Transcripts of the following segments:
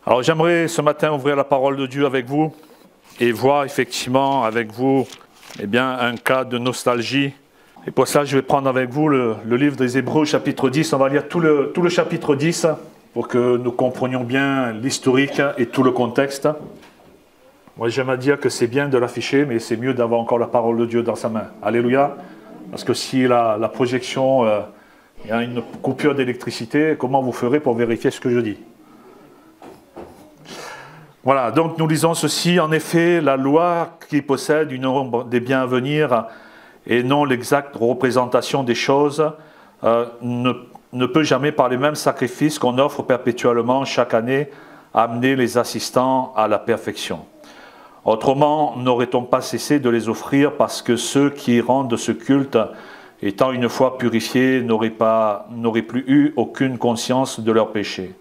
Alors j'aimerais ce matin ouvrir la parole de Dieu avec vous et voir effectivement avec vous un cas de nostalgie. Et pour ça, je vais prendre avec vous le livre des Hébreux, chapitre 10. On va lire tout le chapitre 10 pour que nous comprenions bien l'historique et tout le contexte. Moi, j'aime à dire que c'est bien de l'afficher, mais c'est mieux d'avoir encore la parole de Dieu dans sa main. Alléluia. Parce que si la projection, il y a une coupure d'électricité, comment vous ferez pour vérifier ce que je dis ? Voilà, donc nous lisons ceci. En effet, la loi qui possède une ombre des biens à venir et non l'exacte représentation des choses ne peut jamais, par les mêmes sacrifices qu'on offre perpétuellement chaque année, amener les assistants à la perfection. Autrement, n'aurait-on pas cessé de les offrir parce que ceux qui rendent ce culte, étant une fois purifiés, n'auraient plus eu aucune conscience de leurs péchés.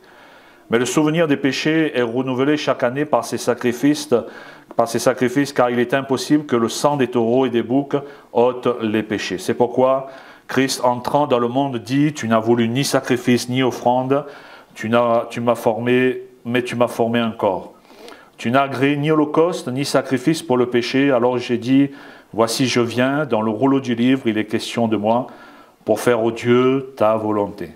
Mais le souvenir des péchés est renouvelé chaque année par ces sacrifices, car il est impossible que le sang des taureaux et des boucs ôte les péchés. C'est pourquoi Christ, entrant dans le monde, dit « Tu n'as voulu ni sacrifice ni offrande, tu m'as formé, mais tu m'as formé un corps. Tu n'as agréé ni holocauste ni sacrifice pour le péché, alors j'ai dit « Voici je viens, dans le rouleau du livre, il est question de moi, pour faire ô Dieu ta volonté. »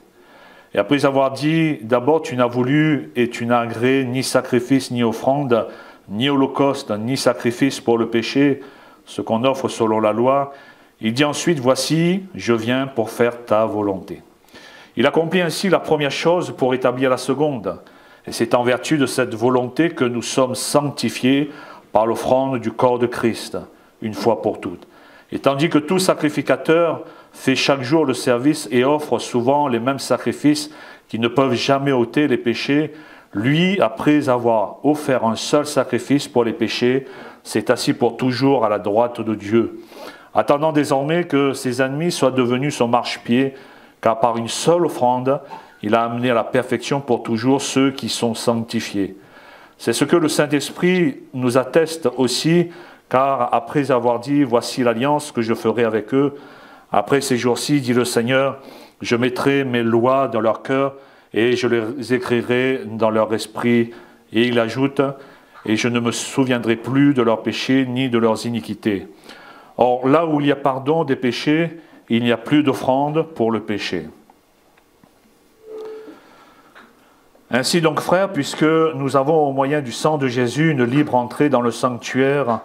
Et après avoir dit, d'abord tu n'as voulu et tu n'as agréé ni sacrifice ni offrande, ni holocauste, ni sacrifice pour le péché, ce qu'on offre selon la loi, il dit ensuite, voici, je viens pour faire ta volonté. Il accomplit ainsi la première chose pour établir la seconde. Et c'est en vertu de cette volonté que nous sommes sanctifiés par l'offrande du corps de Christ, une fois pour toutes. Et tandis que tout sacrificateur fait chaque jour le service et offre souvent les mêmes sacrifices qui ne peuvent jamais ôter les péchés, lui, après avoir offert un seul sacrifice pour les péchés, s'est assis pour toujours à la droite de Dieu, attendant désormais que ses ennemis soient devenus son marchepied, car par une seule offrande, il a amené à la perfection pour toujours ceux qui sont sanctifiés. C'est ce que le Saint-Esprit nous atteste aussi, car après avoir dit « Voici l'alliance que je ferai avec eux », après ces jours-ci, dit le Seigneur, je mettrai mes lois dans leur cœur et je les écrirai dans leur esprit. Et il ajoute, et je ne me souviendrai plus de leurs péchés ni de leurs iniquités. Or, là où il y a pardon des péchés, il n'y a plus d'offrande pour le péché. Ainsi donc, frères, puisque nous avons au moyen du sang de Jésus une libre entrée dans le sanctuaire,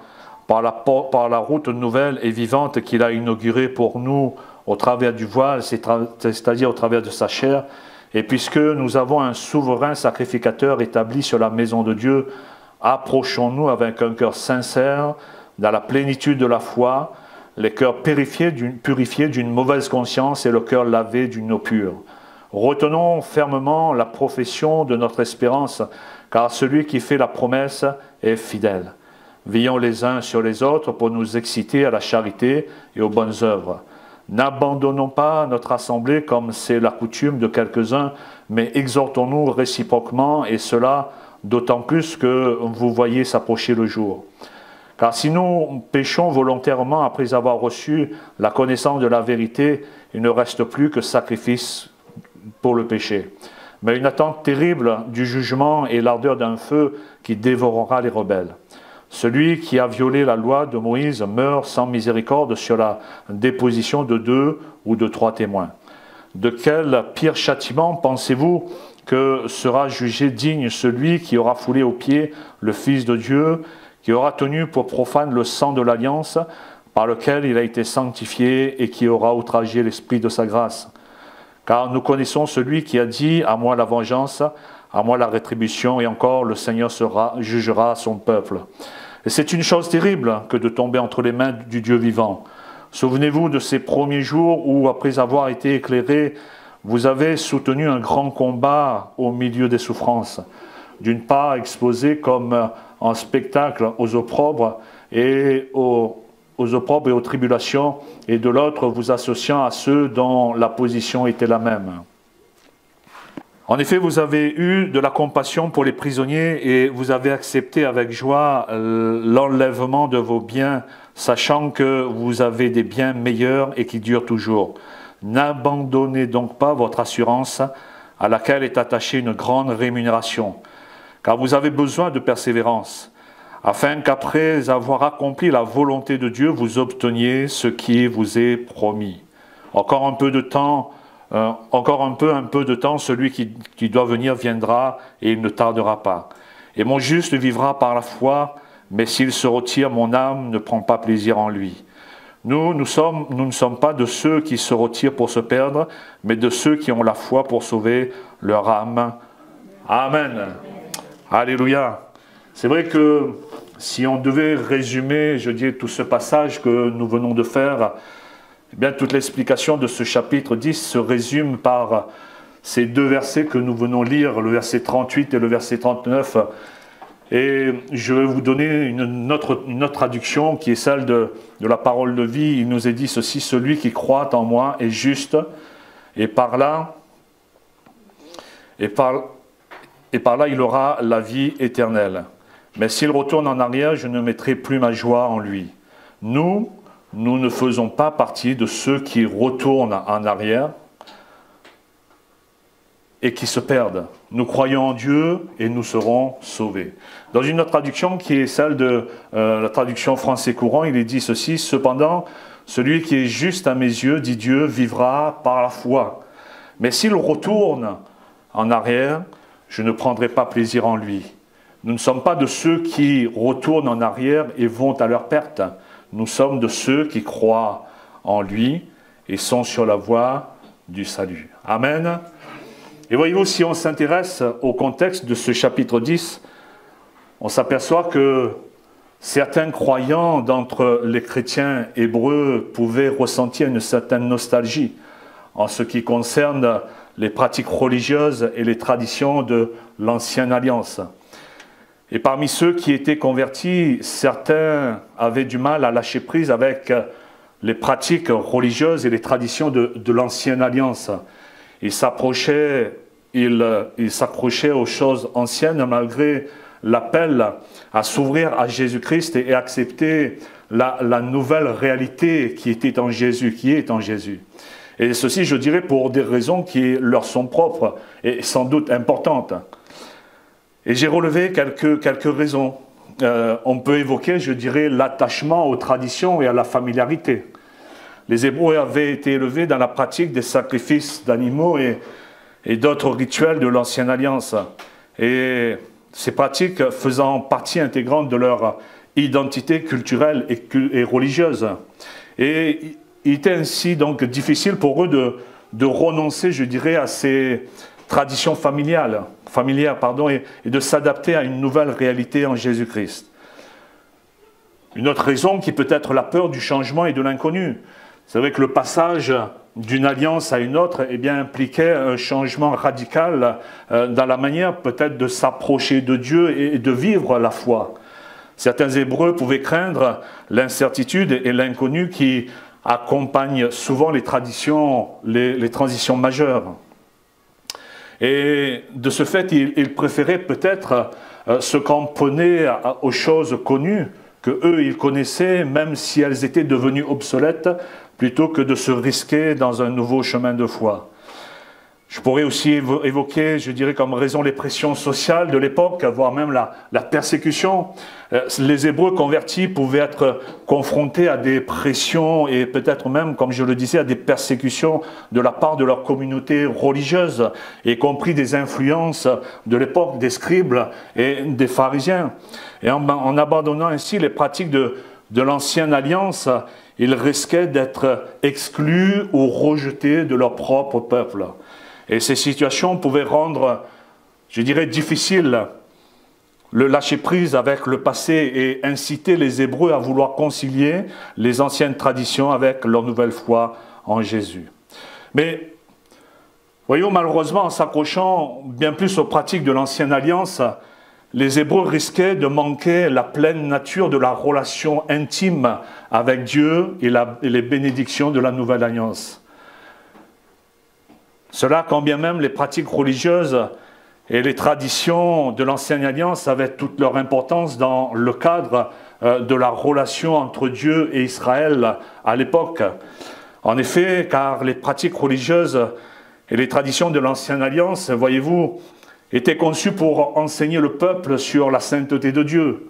par la route nouvelle et vivante qu'il a inaugurée pour nous au travers du voile, c'est-à-dire au travers de sa chair, et puisque nous avons un souverain sacrificateur établi sur la maison de Dieu, approchons-nous avec un cœur sincère, dans la plénitude de la foi, les cœurs purifiés d'une mauvaise conscience et le cœur lavé d'une eau pure. Retenons fermement la profession de notre espérance, car celui qui fait la promesse est fidèle. Veillons les uns sur les autres pour nous exciter à la charité et aux bonnes œuvres. N'abandonnons pas notre assemblée comme c'est la coutume de quelques-uns, mais exhortons-nous réciproquement, et cela d'autant plus que vous voyez s'approcher le jour. Car si nous péchons volontairement après avoir reçu la connaissance de la vérité, il ne reste plus que sacrifice pour le péché, mais une attente terrible du jugement et l'ardeur d'un feu qui dévorera les rebelles. Celui qui a violé la loi de Moïse meurt sans miséricorde sur la déposition de 2 ou de 3 témoins. De quel pire châtiment pensez-vous que sera jugé digne celui qui aura foulé aux pieds le Fils de Dieu, qui aura tenu pour profane le sang de l'alliance par lequel il a été sanctifié et qui aura outragé l'Esprit de sa grâce? Car nous connaissons celui qui a dit « À moi la vengeance, à moi la rétribution, et encore le Seigneur jugera son peuple. » Et c'est une chose terrible que de tomber entre les mains du Dieu vivant. Souvenez-vous de ces premiers jours où, après avoir été éclairés, vous avez soutenu un grand combat au milieu des souffrances. D'une part, exposé comme en spectacle aux opprobres et aux tribulations, et de l'autre, vous associant à ceux dont la position était la même. En effet, vous avez eu de la compassion pour les prisonniers et vous avez accepté avec joie l'enlèvement de vos biens, sachant que vous avez des biens meilleurs et qui durent toujours. N'abandonnez donc pas votre assurance à laquelle est attachée une grande rémunération. car vous avez besoin de persévérance, afin qu'après avoir accompli la volonté de Dieu, vous obteniez ce qui vous est promis. Encore un peu de temps, de temps, celui qui doit venir viendra et il ne tardera pas. Et mon juste vivra par la foi, mais s'il se retire, mon âme ne prend pas plaisir en lui. Nous ne sommes pas de ceux qui se retirent pour se perdre, mais de ceux qui ont la foi pour sauver leur âme. Amen. Alléluia. C'est vrai que si on devait résumer, je dirais, tout ce passage que nous venons de faire, eh bien, toute l'explication de ce chapitre 10 se résume par ces deux versets que nous venons lire, le verset 38 et le verset 39. Et je vais vous donner une autre traduction qui est celle de la parole de vie. Il nous est dit ceci: celui qui croit en moi est juste, et par là il aura la vie éternelle. Mais s'il retourne en arrière, je ne mettrai plus ma joie en lui. Nous ne faisons pas partie de ceux qui retournent en arrière et qui se perdent. Nous croyons en Dieu et nous serons sauvés. Dans une autre traduction qui est celle de la traduction français courant, il est dit ceci: cependant, celui qui est juste à mes yeux, dit Dieu, vivra par la foi. Mais s'il retourne en arrière, je ne prendrai pas plaisir en lui. Nous ne sommes pas de ceux qui retournent en arrière et vont à leur perte. Nous sommes de ceux qui croient en lui et sont sur la voie du salut. Amen. Et voyez-vous, si on s'intéresse au contexte de ce chapitre 10, on s'aperçoit que certains croyants d'entre les chrétiens hébreux pouvaient ressentir une certaine nostalgie en ce qui concerne les pratiques religieuses et les traditions de l'Ancienne Alliance. Et parmi ceux qui étaient convertis, certains avaient du mal à lâcher prise avec les pratiques religieuses et les traditions de l'Ancienne Alliance. Ils s'accrochaient aux choses anciennes malgré l'appel à s'ouvrir à Jésus-Christ et accepter la nouvelle réalité qui est en Jésus. Et ceci, je dirais, pour des raisons qui leur sont propres et sans doute importantes. Et j'ai relevé quelques raisons. On peut évoquer, je dirais, l'attachement aux traditions et à la familiarité. Les Hébreux avaient été élevés dans la pratique des sacrifices d'animaux et d'autres rituels de l'Ancienne Alliance. Et ces pratiques faisant partie intégrante de leur identité culturelle et religieuse. Et il était ainsi donc difficile pour eux de renoncer, je dirais, à ces traditions familières, et de s'adapter à une nouvelle réalité en Jésus-Christ. Une autre raison qui peut être la peur du changement et de l'inconnu. C'est vrai que le passage d'une alliance à une autre impliquait un changement radical dans la manière peut-être de s'approcher de Dieu et de vivre la foi. Certains Hébreux pouvaient craindre l'incertitude et l'inconnu qui accompagnent souvent les transitions majeures. Et de ce fait, ils préféraient peut-être se cramponner aux choses connues que eux ils connaissaient, même si elles étaient devenues obsolètes, plutôt que de se risquer dans un nouveau chemin de foi. Je pourrais aussi évoquer, je dirais, comme raison les pressions sociales de l'époque, voire même la persécution. Les Hébreux convertis pouvaient être confrontés à des pressions et peut-être même, comme je le disais, à des persécutions de la part de leur communauté religieuse, y compris des influences de l'époque des scribes et des pharisiens. Et en abandonnant ainsi les pratiques de l'Ancienne Alliance, ils risquaient d'être exclus ou rejetés de leur propre peuple. Et ces situations pouvaient rendre, je dirais, difficile le lâcher-prise avec le passé et inciter les Hébreux à vouloir concilier les anciennes traditions avec leur nouvelle foi en Jésus. Mais, voyons, malheureusement, en s'accrochant bien plus aux pratiques de l'Ancienne Alliance, les Hébreux risquaient de manquer la pleine nature de la relation intime avec Dieu et les bénédictions de la Nouvelle Alliance. Cela, quand bien même les pratiques religieuses et les traditions de l'Ancienne Alliance avaient toute leur importance dans le cadre de la relation entre Dieu et Israël à l'époque. En effet, car les pratiques religieuses et les traditions de l'Ancienne Alliance, voyez-vous, était conçu pour enseigner le peuple sur la sainteté de Dieu,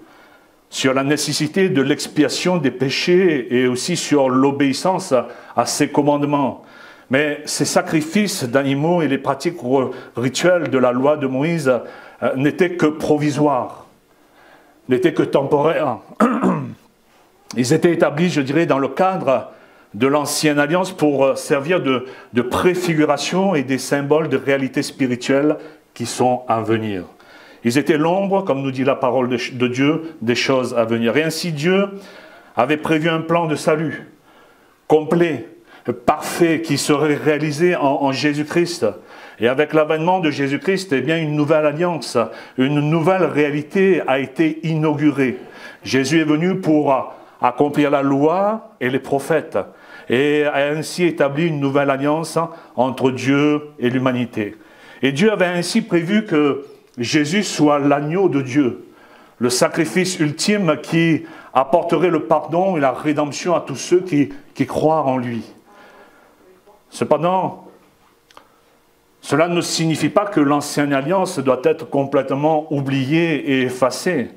sur la nécessité de l'expiation des péchés et aussi sur l'obéissance à ses commandements. Mais ces sacrifices d'animaux et les pratiques rituelles de la loi de Moïse n'étaient que provisoires, n'étaient que temporaires. Ils étaient établis, je dirais, dans le cadre de l'Ancienne Alliance pour servir de préfiguration et des symboles de réalité spirituelle qui sont à venir. Ils étaient l'ombre, comme nous dit la parole de Dieu, des choses à venir. Et ainsi Dieu avait prévu un plan de salut complet, parfait, qui serait réalisé en Jésus-Christ. Et avec l'avènement de Jésus-Christ, eh bien, une nouvelle alliance, une nouvelle réalité a été inaugurée. Jésus est venu pour accomplir la loi et les prophètes et a ainsi établi une nouvelle alliance entre Dieu et l'humanité. Et Dieu avait ainsi prévu que Jésus soit l'agneau de Dieu, le sacrifice ultime qui apporterait le pardon et la rédemption à tous ceux qui croient en lui. Cependant, cela ne signifie pas que l'ancienne alliance doit être complètement oubliée et effacée.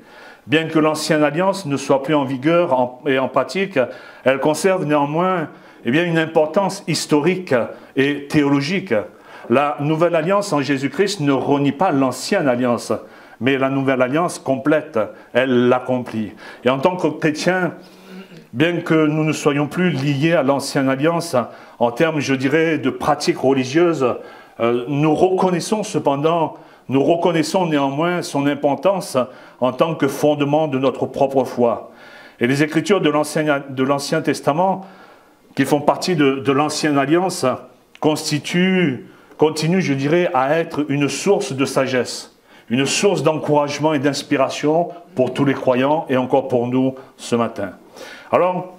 Bien que l'ancienne alliance ne soit plus en vigueur et en pratique, elle conserve néanmoins une importance historique et théologique. La nouvelle alliance en Jésus-Christ ne renie pas l'ancienne alliance, mais la nouvelle alliance complète, elle l'accomplit. Et en tant que chrétiens, bien que nous ne soyons plus liés à l'ancienne alliance en termes, je dirais, de pratiques religieuses, nous reconnaissons néanmoins son importance en tant que fondement de notre propre foi. Et les Écritures de l'Ancien Testament, qui font partie de l'Ancienne Alliance, continuent, je dirais, à être une source de sagesse, une source d'encouragement et d'inspiration pour tous les croyants et encore pour nous ce matin. Alors,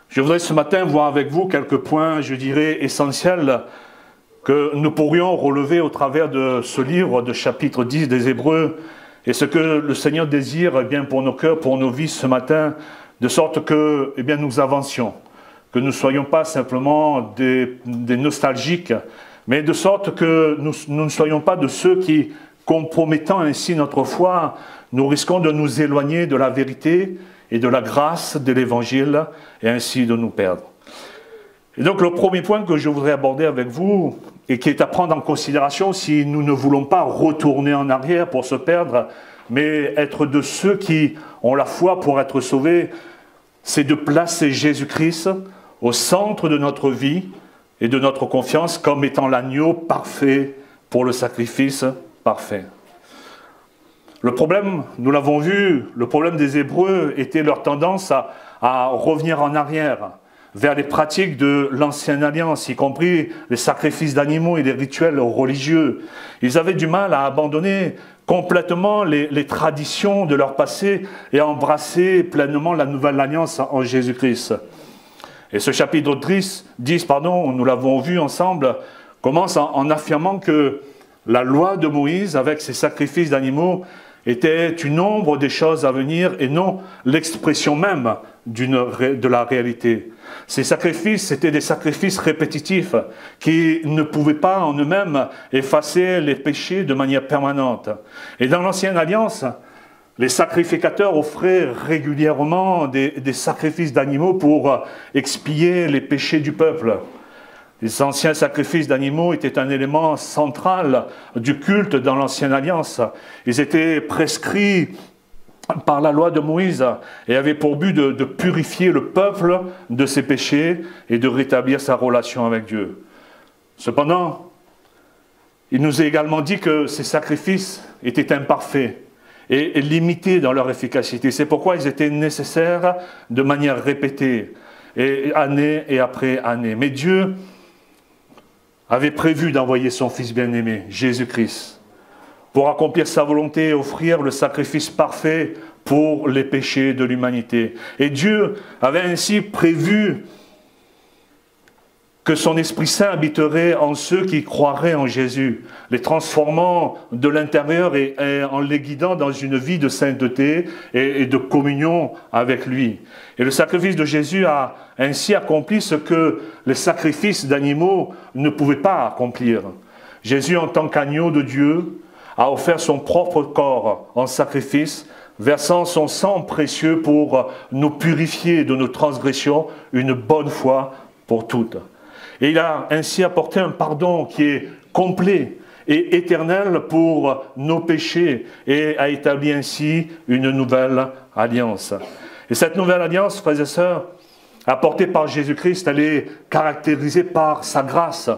je voudrais ce matin voir avec vous quelques points, je dirais, essentiels que nous pourrions relever au travers de ce livre de chapitre 10 des Hébreux et ce que le Seigneur désire pour nos cœurs, pour nos vies ce matin, de sorte que nous avancions, que nous ne soyons pas simplement des nostalgiques, mais de sorte que nous ne soyons pas de ceux qui, compromettant ainsi notre foi, nous risquons de nous éloigner de la vérité et de la grâce de l'Évangile et ainsi de nous perdre. Et donc le premier point que je voudrais aborder avec vous, et qui est à prendre en considération si nous ne voulons pas retourner en arrière pour se perdre, mais être de ceux qui ont la foi pour être sauvés, c'est de placer Jésus-Christ au centre de notre vie et de notre confiance comme étant l'agneau parfait pour le sacrifice parfait. Le problème, nous l'avons vu, le problème des Hébreux était leur tendance à revenir en arrière, vers les pratiques de l'Ancienne Alliance, y compris les sacrifices d'animaux et les rituels religieux. Ils avaient du mal à abandonner complètement les traditions de leur passé et à embrasser pleinement la nouvelle alliance en Jésus-Christ. Et ce chapitre 10, nous l'avons vu ensemble, commence en affirmant que la loi de Moïse, avec ses sacrifices d'animaux, était une ombre des choses à venir et non l'expression même de la réalité. Ces sacrifices, c'était des sacrifices répétitifs qui ne pouvaient pas en eux-mêmes effacer les péchés de manière permanente. Et dans l'Ancienne Alliance, les sacrificateurs offraient régulièrement des sacrifices d'animaux pour expier les péchés du peuple. Les anciens sacrifices d'animaux étaient un élément central du culte dans l'Ancienne Alliance. Ils étaient prescrits par la loi de Moïse et avaient pour but de purifier le peuple de ses péchés et de rétablir sa relation avec Dieu. Cependant, il nous est également dit que ces sacrifices étaient imparfaits et limités dans leur efficacité. C'est pourquoi ils étaient nécessaires de manière répétée, et année et après année. Mais Dieu avait prévu d'envoyer son Fils bien-aimé, Jésus-Christ, pour accomplir sa volonté et offrir le sacrifice parfait pour les péchés de l'humanité. Et Dieu avait ainsi prévu que son Esprit Saint habiterait en ceux qui croiraient en Jésus, les transformant de l'intérieur et en les guidant dans une vie de sainteté et de communion avec lui. Et le sacrifice de Jésus a ainsi accompli ce que les sacrifices d'animaux ne pouvaient pas accomplir. Jésus, en tant qu'agneau de Dieu, a offert son propre corps en sacrifice, versant son sang précieux pour nous purifier de nos transgressions une bonne fois pour toutes. Et il a ainsi apporté un pardon qui est complet et éternel pour nos péchés et a établi ainsi une nouvelle alliance. Et cette nouvelle alliance, frères et sœurs, apportée par Jésus-Christ, elle est caractérisée par sa grâce,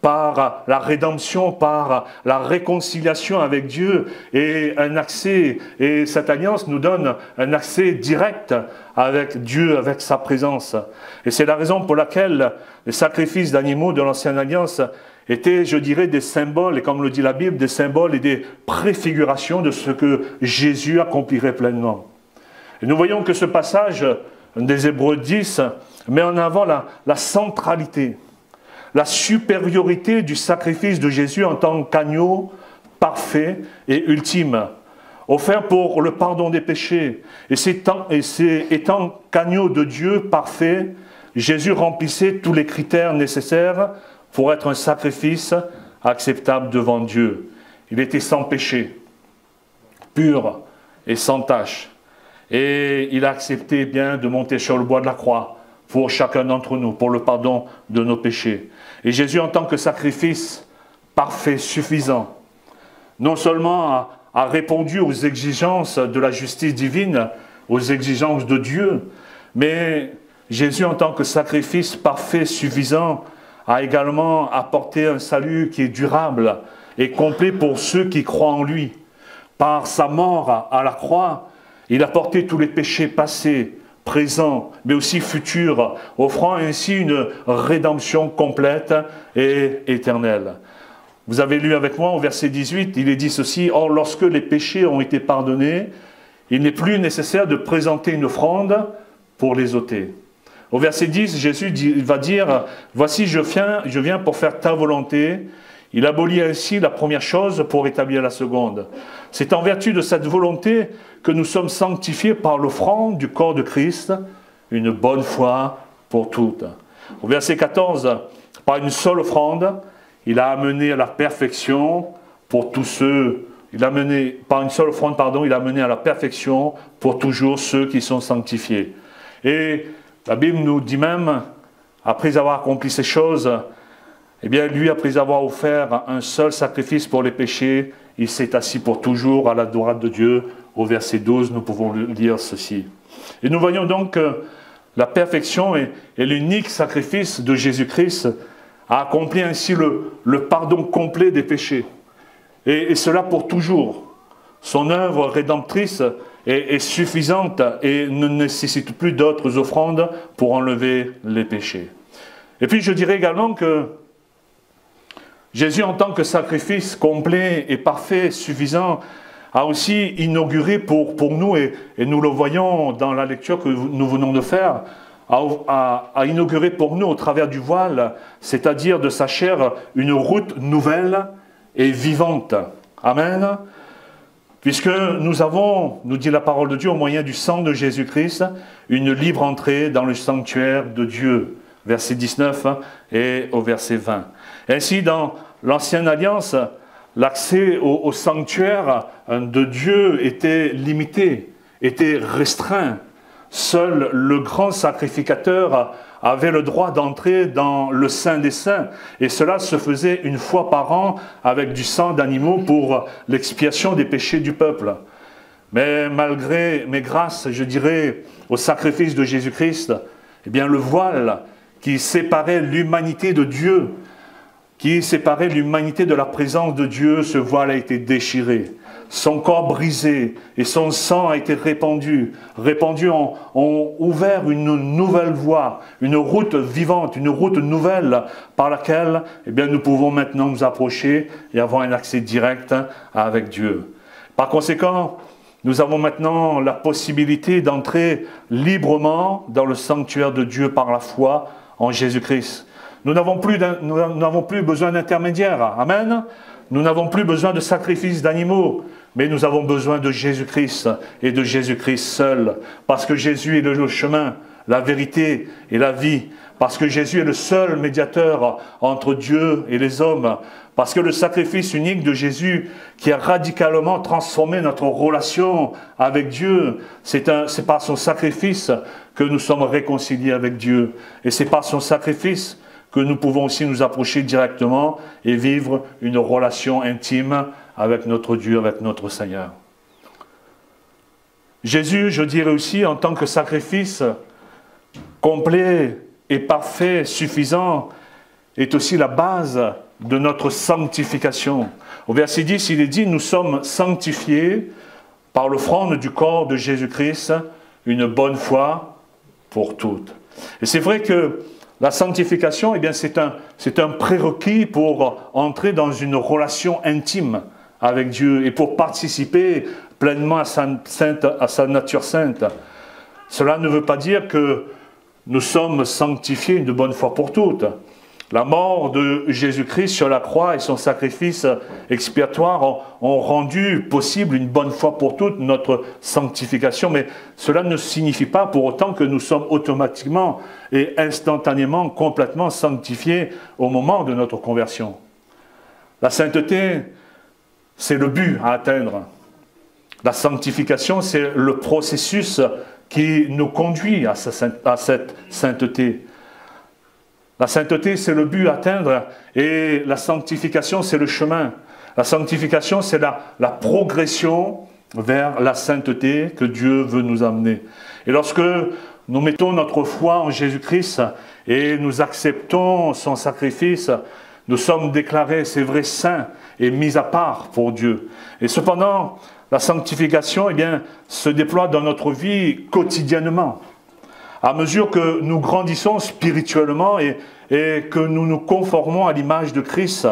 par la rédemption, par la réconciliation avec Dieu et un accès, et cette alliance nous donne un accès direct avec Dieu, avec sa présence. Et c'est la raison pour laquelle les sacrifices d'animaux de l'ancienne alliance étaient, je dirais, des symboles, et comme le dit la Bible, des symboles et des préfigurations de ce que Jésus accomplirait pleinement. Et nous voyons que ce passage des Hébreux 10 met en avant la centralité, la supériorité du sacrifice de Jésus en tant qu'agneau parfait et ultime, offert pour le pardon des péchés. Et étant qu'agneau de Dieu parfait, Jésus remplissait tous les critères nécessaires pour être un sacrifice acceptable devant Dieu. Il était sans péché, pur et sans tache. Et il a accepté bien de monter sur le bois de la croix pour chacun d'entre nous, pour le pardon de nos péchés. Et Jésus, en tant que sacrifice parfait, suffisant, non seulement a répondu aux exigences de la justice divine, aux exigences de Dieu, mais Jésus, en tant que sacrifice parfait, suffisant, a également apporté un salut qui est durable et complet pour ceux qui croient en lui. Par sa mort à la croix, il a porté tous les péchés passés, présents, mais aussi futurs, offrant ainsi une rédemption complète et éternelle. Vous avez lu avec moi au verset 18, il est dit ceci: « Or, lorsque les péchés ont été pardonnés, il n'est plus nécessaire de présenter une offrande pour les ôter. » Au verset 10, Jésus va dire « Voici, je viens pour faire ta volonté. » Il abolit ainsi la première chose pour établir la seconde. C'est en vertu de cette volonté que nous sommes sanctifiés par l'offrande du corps de Christ, une bonne fois pour toutes. Au verset 14, par une seule offrande, il a amené à la perfection pour tous ceux, par une seule offrande, il a amené à la perfection pour toujours ceux qui sont sanctifiés. Et la Bible nous dit même, après avoir accompli ces choses, eh bien, lui, après avoir offert un seul sacrifice pour les péchés, il s'est assis pour toujours à la droite de Dieu. Au verset 12, nous pouvons lire ceci. Et nous voyons donc que la perfection et l'unique sacrifice de Jésus-Christ a accompli ainsi le pardon complet des péchés. Et cela pour toujours. Son œuvre rédemptrice est suffisante et ne nécessite plus d'autres offrandes pour enlever les péchés. Et puis je dirais également que Jésus, en tant que sacrifice complet et parfait, suffisant, a aussi inauguré pour nous, et nous le voyons dans la lecture que nous venons de faire, a inauguré pour nous au travers du voile, c'est-à-dire de sa chair, une route nouvelle et vivante. Amen. Puisque nous avons, nous dit la parole de Dieu, au moyen du sang de Jésus-Christ, une libre entrée dans le sanctuaire de Dieu. Verset 19 et au verset 20. Ainsi, dans l'Ancienne Alliance, l'accès au sanctuaire de Dieu était limité, était restreint. Seul le grand sacrificateur avait le droit d'entrer dans le Saint des Saints. Et cela se faisait une fois par an avec du sang d'animaux pour l'expiation des péchés du peuple. Mais malgré mes grâces, je dirais, au sacrifice de Jésus-Christ, eh bien le voile qui séparait l'humanité de Dieu, qui séparait l'humanité de la présence de Dieu, ce voile a été déchiré, son corps brisé et son sang a été répandu ont ouvert une nouvelle voie, une route vivante, une route nouvelle par laquelle eh bien, nous pouvons maintenant nous approcher et avoir un accès direct avec Dieu. Par conséquent, nous avons maintenant la possibilité d'entrer librement dans le sanctuaire de Dieu par la foi en Jésus-Christ. Nous n'avons plus besoin d'intermédiaires. Amen. Nous n'avons plus besoin de sacrifices d'animaux, mais nous avons besoin de Jésus-Christ et de Jésus-Christ seul. Parce que Jésus est le chemin, la vérité et la vie. Parce que Jésus est le seul médiateur entre Dieu et les hommes. Parce que le sacrifice unique de Jésus qui a radicalement transformé notre relation avec Dieu, c'est par son sacrifice que nous sommes réconciliés avec Dieu. Et c'est par son sacrifice que nous pouvons aussi nous approcher directement et vivre une relation intime avec notre Dieu, avec notre Seigneur. Jésus, je dirais aussi, en tant que sacrifice complet et parfait, suffisant, est aussi la base de notre sanctification. Au verset 10, il est dit, nous sommes sanctifiés par l'offrande du corps de Jésus-Christ, une bonne fois pour toutes. Et c'est vrai que la sanctification, eh bien, c'est un prérequis pour entrer dans une relation intime avec Dieu et pour participer pleinement à sa nature sainte. Cela ne veut pas dire que nous sommes sanctifiés une bonne fois pour toutes. La mort de Jésus-Christ sur la croix et son sacrifice expiatoire ont rendu possible une bonne fois pour toutes notre sanctification, mais cela ne signifie pas pour autant que nous sommes automatiquement et instantanément complètement sanctifiés au moment de notre conversion. La sainteté, c'est le but à atteindre. La sanctification, c'est le processus qui nous conduit à cette sainteté. La sainteté, c'est le but à atteindre et la sanctification, c'est le chemin. La sanctification, c'est la progression vers la sainteté que Dieu veut nous amener. Et lorsque nous mettons notre foi en Jésus-Christ et nous acceptons son sacrifice, nous sommes déclarés, c'est vrai, saints et mis à part pour Dieu. Et cependant, la sanctification, eh bien, se déploie dans notre vie quotidiennement. À mesure que nous grandissons spirituellement et que nous nous conformons à l'image de Christ,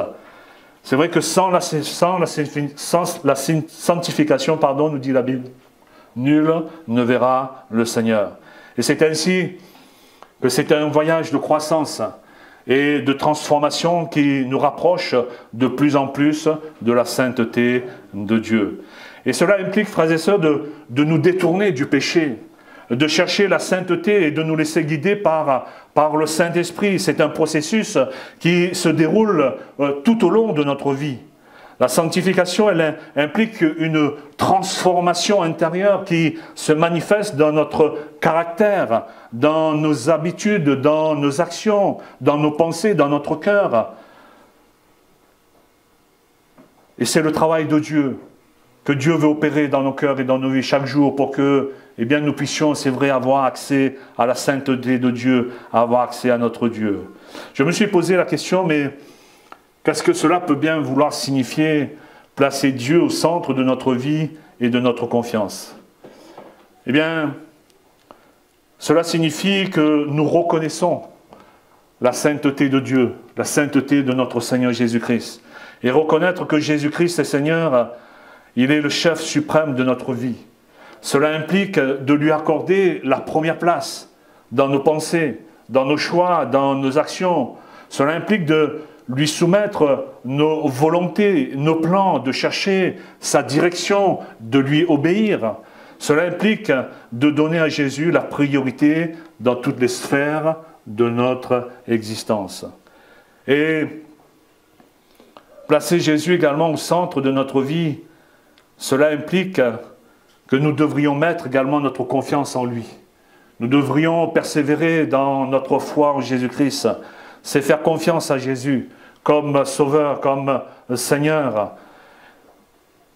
c'est vrai que sans la sanctification, nous dit la Bible, nul ne verra le Seigneur. Et c'est ainsi que c'est un voyage de croissance et de transformation qui nous rapproche de plus en plus de la sainteté de Dieu. Et cela implique, frères et sœurs, de nous détourner du péché, de chercher la sainteté et de nous laisser guider par le Saint-Esprit. C'est un processus qui se déroule tout au long de notre vie. La sanctification, elle implique une transformation intérieure qui se manifeste dans notre caractère, dans nos habitudes, dans nos actions, dans nos pensées, dans notre cœur. Et c'est le travail de Dieu, que Dieu veut opérer dans nos cœurs et dans nos vies chaque jour pour que nous puissions, c'est vrai, avoir accès à la sainteté de Dieu, avoir accès à notre Dieu. Je me suis posé la question, mais qu'est-ce que cela peut bien vouloir signifier, placer Dieu au centre de notre vie et de notre confiance? Eh bien, cela signifie que nous reconnaissons la sainteté de Dieu, la sainteté de notre Seigneur Jésus-Christ. Et reconnaître que Jésus-Christ est Seigneur, il est le chef suprême de notre vie. Cela implique de lui accorder la première place dans nos pensées, dans nos choix, dans nos actions. Cela implique de lui soumettre nos volontés, nos plans, de chercher sa direction, de lui obéir. Cela implique de donner à Jésus la priorité dans toutes les sphères de notre existence. Et placer Jésus également au centre de notre vie, cela implique que nous devrions mettre également notre confiance en lui. Nous devrions persévérer dans notre foi en Jésus-Christ. C'est faire confiance à Jésus comme Sauveur, comme Seigneur.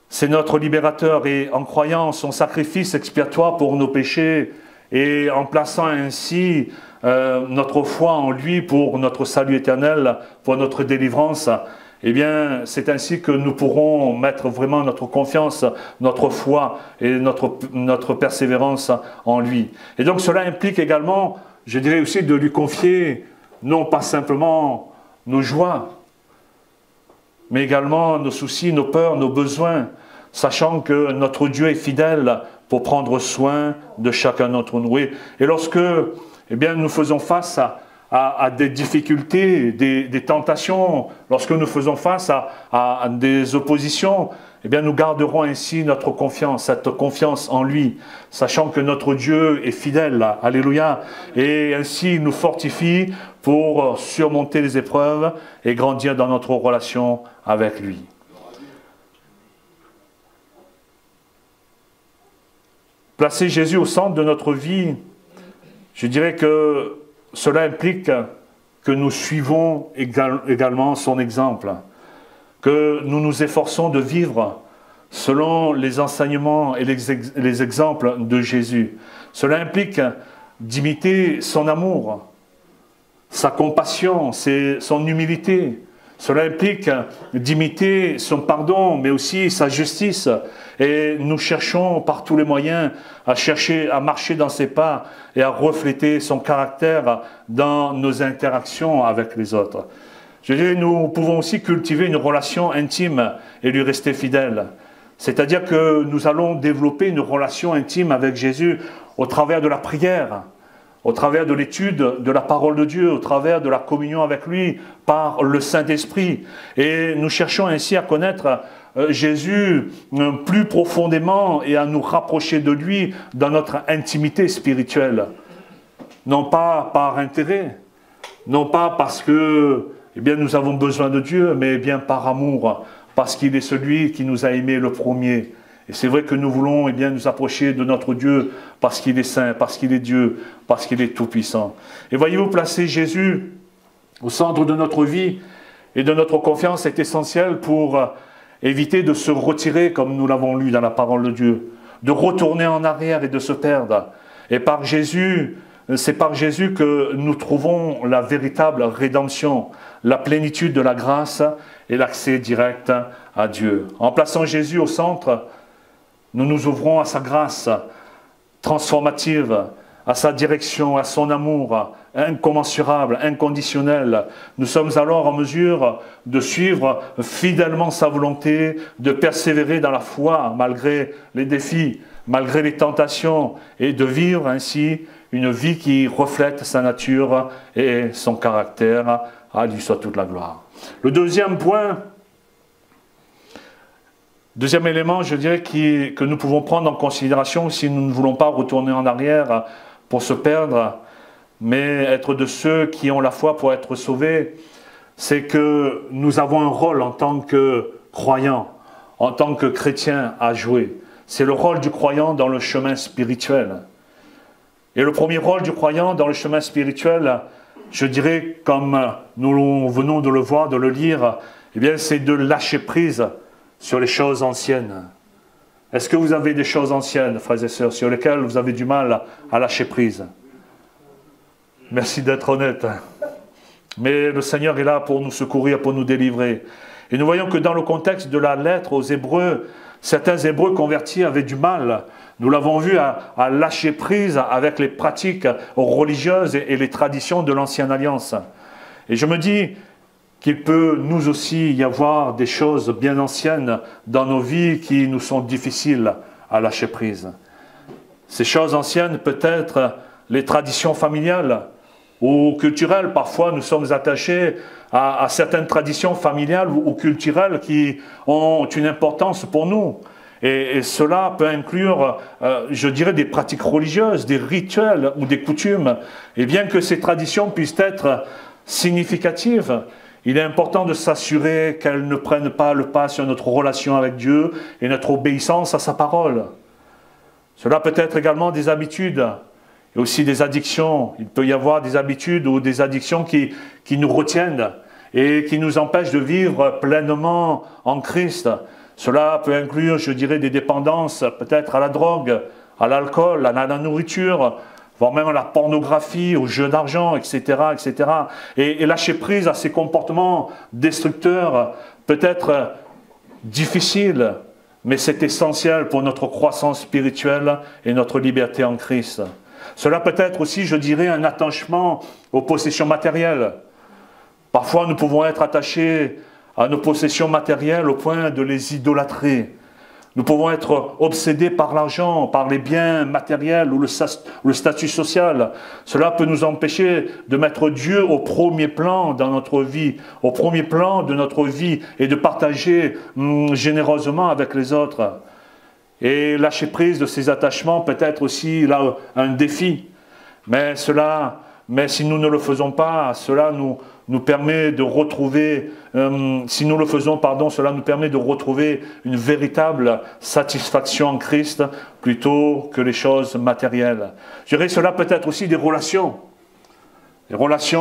C'est notre libérateur et en croyant son sacrifice expiatoire pour nos péchés et en plaçant ainsi notre foi en lui pour notre salut éternel, pour notre délivrance, eh bien, c'est ainsi que nous pourrons mettre vraiment notre confiance, notre foi et notre persévérance en lui. Et donc cela implique également, je dirais aussi, de lui confier non pas simplement nos joies, mais également nos soucis, nos peurs, nos besoins, sachant que notre Dieu est fidèle pour prendre soin de chacun d'entre nous. Et lorsque nous faisons face à des difficultés, des tentations, lorsque nous faisons face à des oppositions, eh bien nous garderons ainsi notre confiance, cette confiance en lui, sachant que notre Dieu est fidèle, alléluia, et ainsi il nous fortifie pour surmonter les épreuves et grandir dans notre relation avec lui. Placer Jésus au centre de notre vie, je dirais que cela implique que nous suivons également son exemple, que nous nous efforçons de vivre selon les enseignements et les exemples de Jésus. Cela implique d'imiter son amour, sa compassion, son humilité. Cela implique d'imiter son pardon, mais aussi sa justice. Et nous cherchons par tous les moyens à marcher dans ses pas et à refléter son caractère dans nos interactions avec les autres. Je dirais, nous pouvons aussi cultiver une relation intime et lui rester fidèle. C'est-à-dire que nous allons développer une relation intime avec Jésus au travers de la prière, au travers de l'étude de la parole de Dieu, au travers de la communion avec lui, par le Saint-Esprit. Et nous cherchons ainsi à connaître Jésus plus profondément et à nous rapprocher de lui dans notre intimité spirituelle. Non pas par intérêt, non pas parce que nous avons besoin de Dieu, mais bien par amour, parce qu'il est celui qui nous a aimés le premier. Et c'est vrai que nous voulons nous approcher de notre Dieu parce qu'il est saint, parce qu'il est Dieu, parce qu'il est tout-puissant. Et voyez-vous, placer Jésus au centre de notre vie et de notre confiance est essentiel pour éviter de se retirer, comme nous l'avons lu dans la parole de Dieu, de retourner en arrière et de se perdre. Et par Jésus, c'est par Jésus que nous trouvons la véritable rédemption, la plénitude de la grâce et l'accès direct à Dieu. En plaçant Jésus au centre, nous nous ouvrons à sa grâce transformative, à sa direction, à son amour incommensurable, inconditionnel. Nous sommes alors en mesure de suivre fidèlement sa volonté, de persévérer dans la foi malgré les défis, malgré les tentations, et de vivre ainsi une vie qui reflète sa nature et son caractère. À lui soit toute la gloire. Le deuxième point, deuxième élément, je dirais, que nous pouvons prendre en considération si nous ne voulons pas retourner en arrière pour se perdre, mais être de ceux qui ont la foi pour être sauvés, c'est que nous avons un rôle en tant que croyants, en tant que chrétiens à jouer. C'est le rôle du croyant dans le chemin spirituel. Et le premier rôle du croyant dans le chemin spirituel, je dirais, comme nous venons de le voir, de le lire, c'est de lâcher prise sur les choses anciennes. Est-ce que vous avez des choses anciennes, frères et sœurs, sur lesquelles vous avez du mal à lâcher prise? Merci d'être honnête. Mais le Seigneur est là pour nous secourir, pour nous délivrer. Et nous voyons que dans le contexte de la lettre aux Hébreux, certains Hébreux convertis avaient du mal, nous l'avons vu, à lâcher prise avec les pratiques religieuses et les traditions de l'Ancienne Alliance. Et je me dis qu'il peut nous aussi y avoir des choses bien anciennes dans nos vies qui nous sont difficiles à lâcher prise. Ces choses anciennes, peut-être les traditions familiales ou culturelles. Parfois, nous sommes attachés à certaines traditions familiales ou culturelles qui ont une importance pour nous. Et cela peut inclure, je dirais, des pratiques religieuses, des rituels ou des coutumes. Et bien que ces traditions puissent être significatives, il est important de s'assurer qu'elles ne prennent pas le pas sur notre relation avec Dieu et notre obéissance à sa parole. Cela peut être également des habitudes et aussi des addictions. Il peut y avoir des habitudes ou des addictions qui nous retiennent et qui nous empêchent de vivre pleinement en Christ. Cela peut inclure, je dirais, des dépendances peut-être à la drogue, à l'alcool, à la nourriture, voire même à la pornographie, aux jeux d'argent, etc., etc. Et lâcher prise à ces comportements destructeurs peut être difficile, mais c'est essentiel pour notre croissance spirituelle et notre liberté en Christ. Cela peut être aussi, je dirais, un attachement aux possessions matérielles. Parfois, nous pouvons être attachés à nos possessions matérielles au point de les idolâtrer. Nous pouvons être obsédés par l'argent, par les biens matériels ou le statut social. Cela peut nous empêcher de mettre Dieu au premier plan dans notre vie, au premier plan de notre vie et de partager généreusement avec les autres. Et lâcher prise de ces attachements peut être aussi là un défi. Mais si nous ne le faisons pas, cela nous permet de retrouver, cela nous permet de retrouver une véritable satisfaction en Christ plutôt que les choses matérielles. Je dirais cela peut être aussi des relations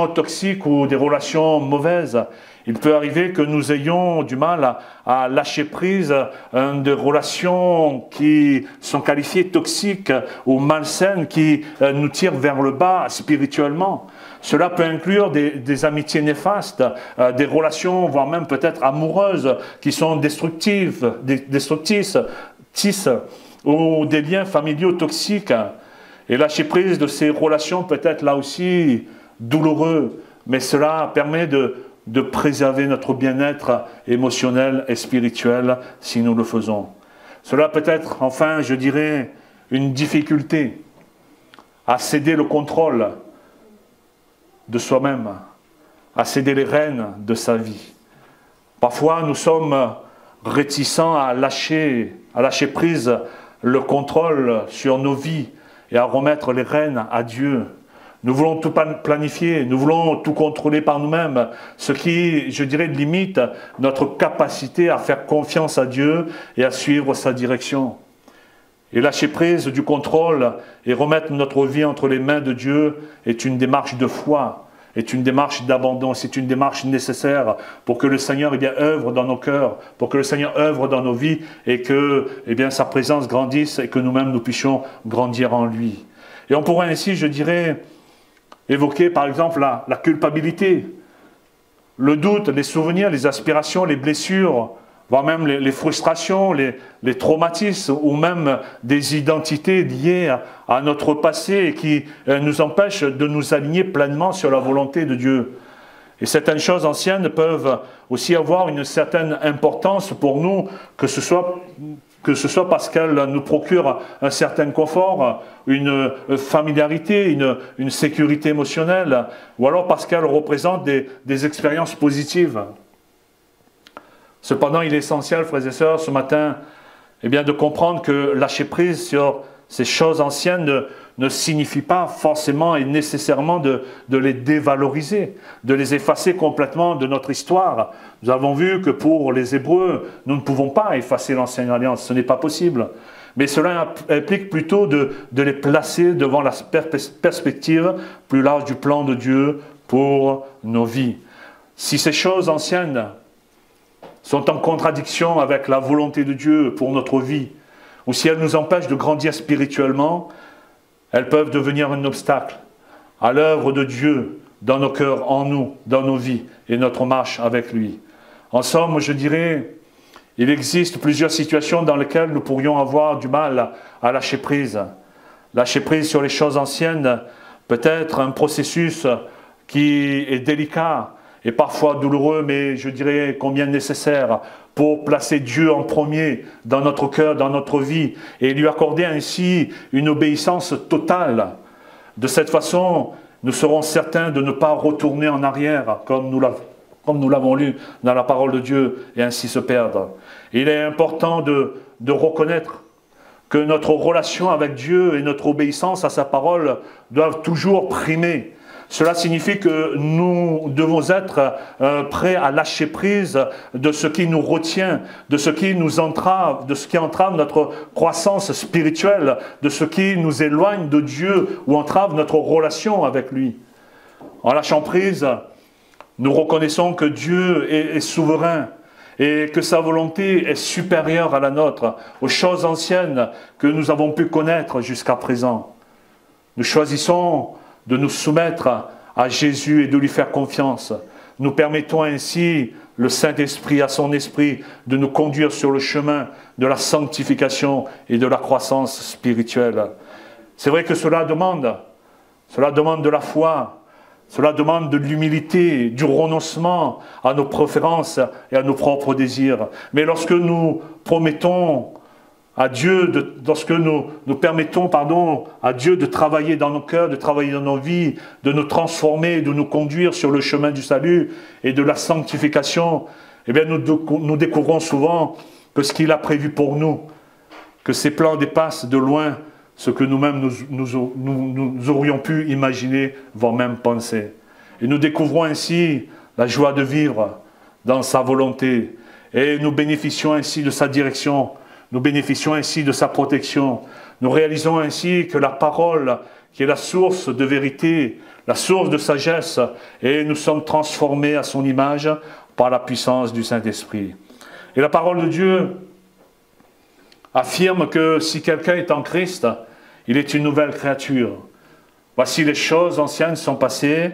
toxiques ou des relations mauvaises. Il peut arriver que nous ayons du mal à lâcher prise de relations qui sont qualifiées toxiques ou malsaines, qui nous tirent vers le bas spirituellement. Cela peut inclure des amitiés néfastes, des relations, voire même peut-être amoureuses, qui sont destructrices, ou des liens familiaux toxiques. Et lâcher prise de ces relations peut être là aussi douloureux, mais cela permet de préserver notre bien-être émotionnel et spirituel si nous le faisons. Cela peut être, enfin, je dirais, une difficulté à céder le contrôle de soi-même, à céder les rênes de sa vie. Parfois, nous sommes réticents à lâcher prise le contrôle sur nos vies et à remettre les rênes à Dieu. Nous voulons tout planifier, nous voulons tout contrôler par nous-mêmes, ce qui, je dirais, limite notre capacité à faire confiance à Dieu et à suivre sa direction. Et lâcher prise du contrôle et remettre notre vie entre les mains de Dieu est une démarche de foi, est une démarche d'abandon, c'est une démarche nécessaire pour que le Seigneur œuvre dans nos cœurs, pour que le Seigneur œuvre dans nos vies et que sa présence grandisse et que nous-mêmes nous puissions grandir en lui. Et on pourrait ainsi, je dirais, évoquer par exemple la culpabilité, le doute, les souvenirs, les aspirations, les blessures, voire même les frustrations, les traumatismes ou même des identités liées à notre passé et qui nous empêchent de nous aligner pleinement sur la volonté de Dieu. Et certaines choses anciennes peuvent aussi avoir une certaine importance pour nous, que ce soit parce qu'elles nous procurent un certain confort, une familiarité, une sécurité émotionnelle, ou alors parce qu'elles représentent des expériences positives. Cependant, il est essentiel, frères et sœurs, ce matin, de comprendre que lâcher prise sur ces choses anciennes ne signifie pas forcément et nécessairement de les dévaloriser, de les effacer complètement de notre histoire. Nous avons vu que pour les Hébreux, nous ne pouvons pas effacer l'ancienne alliance, ce n'est pas possible. Mais cela implique plutôt de les placer devant la perspective plus large du plan de Dieu pour nos vies. Si ces choses anciennes sont en contradiction avec la volonté de Dieu pour notre vie, ou si elles nous empêchent de grandir spirituellement, elles peuvent devenir un obstacle à l'œuvre de Dieu dans nos cœurs, en nous, dans nos vies et notre marche avec lui. En somme, je dirais, il existe plusieurs situations dans lesquelles nous pourrions avoir du mal à lâcher prise. Lâcher prise sur les choses anciennes peut être un processus qui est délicat et parfois douloureux, mais je dirais combien nécessaire pour placer Dieu en premier dans notre cœur, dans notre vie, et lui accorder ainsi une obéissance totale. De cette façon, nous serons certains de ne pas retourner en arrière, comme nous l'avons lu dans la parole de Dieu, et ainsi se perdre. Il est important de reconnaître que notre relation avec Dieu et notre obéissance à sa parole doivent toujours primer. Cela signifie que nous devons être prêts à lâcher prise de ce qui nous retient, de ce qui nous entrave, de ce qui entrave notre croissance spirituelle, de ce qui nous éloigne de Dieu ou entrave notre relation avec lui. En lâchant prise, nous reconnaissons que Dieu est souverain et que sa volonté est supérieure à la nôtre, aux choses anciennes que nous avons pu connaître jusqu'à présent. Nous choisissons de nous soumettre à Jésus et de lui faire confiance. Nous permettons ainsi le Saint-Esprit, à son Esprit, de nous conduire sur le chemin de la sanctification et de la croissance spirituelle. C'est vrai que cela demande de la foi, cela demande de l'humilité, du renoncement à nos préférences et à nos propres désirs. Mais lorsque nous promettons à Dieu, lorsque nous permettons à Dieu de travailler dans nos cœurs, de travailler dans nos vies, de nous transformer, de nous conduire sur le chemin du salut et de la sanctification, eh bien nous découvrons souvent que ce qu'il a prévu pour nous, que ses plans dépassent de loin ce que nous-mêmes nous aurions pu imaginer, voire même penser. Et nous découvrons ainsi la joie de vivre dans sa volonté. Et nous bénéficions ainsi de sa direction, nous bénéficions ainsi de sa protection. Nous réalisons ainsi que la parole, qui est la source de vérité, la source de sagesse, et nous sommes transformés à son image par la puissance du Saint-Esprit. Et la parole de Dieu affirme que si quelqu'un est en Christ, il est une nouvelle créature. Voici les choses anciennes sont passées,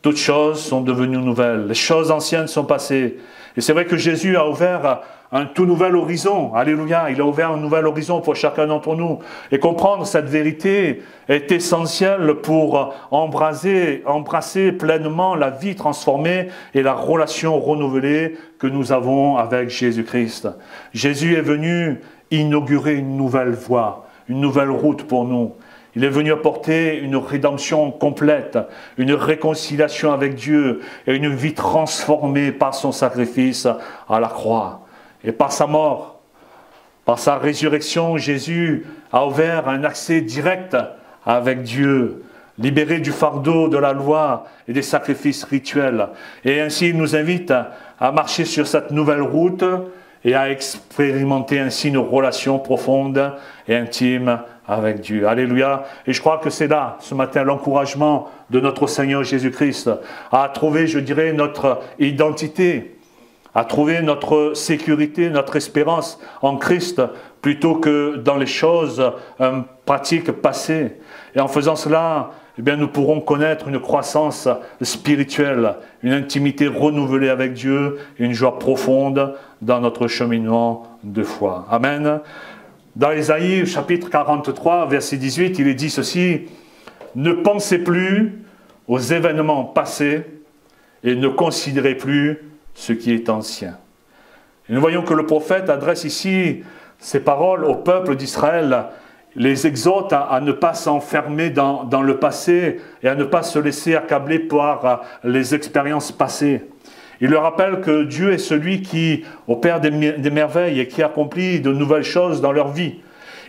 toutes choses sont devenues nouvelles. Les choses anciennes sont passées. Et c'est vrai que Jésus a ouvert un tout nouvel horizon. Alléluia, il a ouvert un nouvel horizon pour chacun d'entre nous. Et comprendre cette vérité est essentiel pour embrasser pleinement la vie transformée et la relation renouvelée que nous avons avec Jésus-Christ. Jésus est venu inaugurer une nouvelle voie, une nouvelle route pour nous. Il est venu apporter une rédemption complète, une réconciliation avec Dieu et une vie transformée par son sacrifice à la croix. Et par sa mort, par sa résurrection, Jésus a ouvert un accès direct avec Dieu, libéré du fardeau de la loi et des sacrifices rituels. Et ainsi, il nous invite à marcher sur cette nouvelle route et à expérimenter ainsi une relation profonde et intime avec Dieu. Alléluia. Et je crois que c'est là, ce matin, l'encouragement de notre Seigneur Jésus-Christ à trouver, je dirais, notre identité, à trouver notre sécurité, notre espérance en Christ, plutôt que dans les choses pratiques passées. Et en faisant cela, eh bien, nous pourrons connaître une croissance spirituelle, une intimité renouvelée avec Dieu, et une joie profonde dans notre cheminement de foi. Amen. Dans Ésaïe, chapitre 43, verset 18, il est dit ceci: « Ne pensez plus aux événements passés et ne considérez plus ce qui est ancien. » Et nous voyons que le prophète adresse ici ces paroles au peuple d'Israël, les exhorte à ne pas s'enfermer dans le passé et à ne pas se laisser accabler par les expériences passées. Il leur rappelle que Dieu est celui qui opère des merveilles et qui accomplit de nouvelles choses dans leur vie.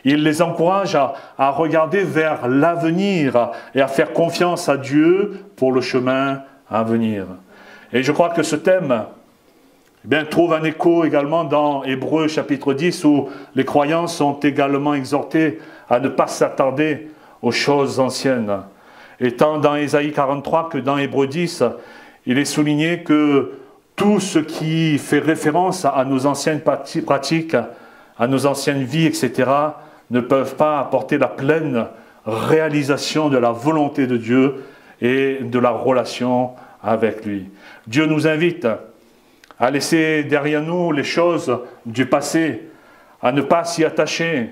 Il les encourage à regarder vers l'avenir et à faire confiance à Dieu pour le chemin à venir. Et je crois que ce thème trouve un écho également dans Hébreux chapitre 10 où les croyants sont également exhortés à ne pas s'attarder aux choses anciennes. Et tant dans Ésaïe 43 que dans Hébreux 10, il est souligné que tout ce qui fait référence à nos anciennes pratiques, à nos anciennes vies, etc., ne peuvent pas apporter la pleine réalisation de la volonté de Dieu et de la relation avec lui. Dieu nous invite à laisser derrière nous les choses du passé, à ne pas s'y attacher,